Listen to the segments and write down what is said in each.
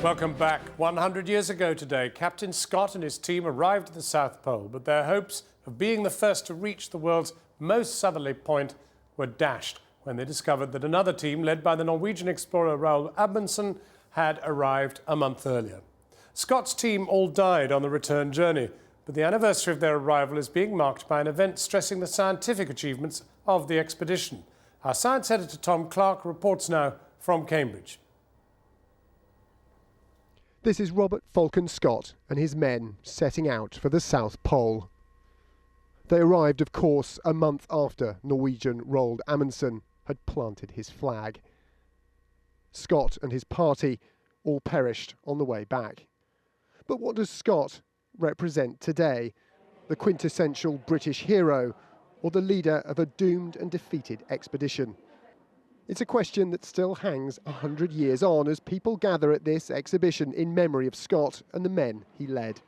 Welcome back. 100 years ago today, Captain Scott and his team arrived at the South Pole, but their hopes of being the first to reach the world's most southerly point were dashed when they discovered that another team, led by the Norwegian explorer Roald Amundsen, had arrived a month earlier. Scott's team all died on the return journey, but the anniversary of their arrival is being marked by an event stressing the scientific achievements of the expedition. Our science editor Tom Clark reports now from Cambridge. This is Robert Falcon Scott and his men setting out for the South Pole. They arrived, of course, a month after Norwegian Roald Amundsen had planted his flag. Scott and his party all perished on the way back. But what does Scott represent today? The quintessential British hero or the leader of a doomed and defeated expedition? It's a question that still hangs 100 years on as people gather at this exhibition in memory of Scott and the men he led.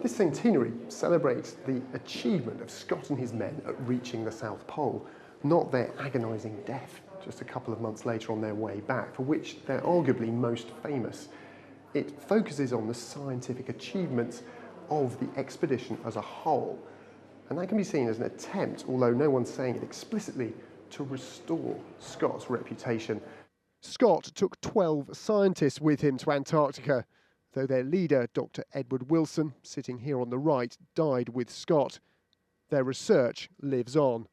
This centenary celebrates the achievement of Scott and his men at reaching the South Pole, not their agonising death just a couple of months later on their way back, for which they're arguably most famous. It focuses on the scientific achievements of the expedition as a whole, and that can be seen as an attempt, although no one's saying it explicitly, to restore Scott's reputation. Scott took 12 scientists with him to Antarctica, though their leader, Dr. Edward Wilson, sitting here on the right, died with Scott. Their research lives on.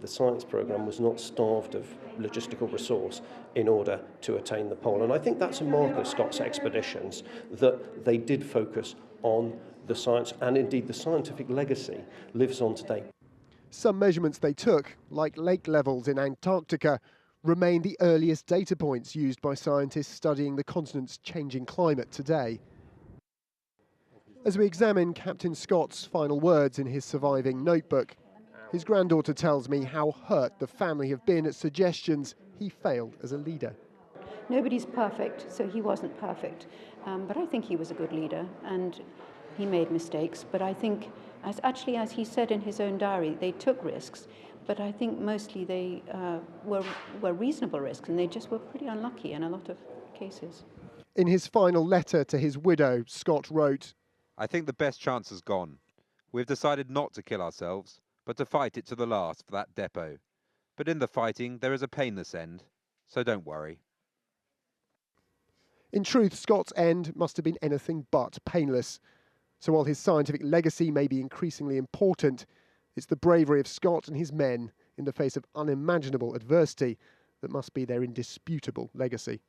The science programme was not starved of logistical resource in order to attain the pole, and I think that's a mark of Scott's expeditions, that they did focus on the science, and indeed the scientific legacy lives on today. Some measurements they took, like lake levels in Antarctica, remain the earliest data points used by scientists studying the continent's changing climate today. As we examine Captain Scott's final words in his surviving notebook, his granddaughter tells me how hurt the family have been at suggestions he failed as a leader. Nobody's perfect, so he wasn't perfect. But I think he was a good leader, and he made mistakes. But I think, as he said in his own diary, they took risks. But I think mostly they were reasonable risks, and they just were pretty unlucky in a lot of cases. In his final letter to his widow, Scott wrote, "I think the best chance has gone. We've decided not to kill ourselves, but to fight it to the last for that depot. But in the fighting, there is a painless end, so don't worry." In truth, Scott's end must have been anything but painless. So while his scientific legacy may be increasingly important, it's the bravery of Scott and his men in the face of unimaginable adversity that must be their indisputable legacy.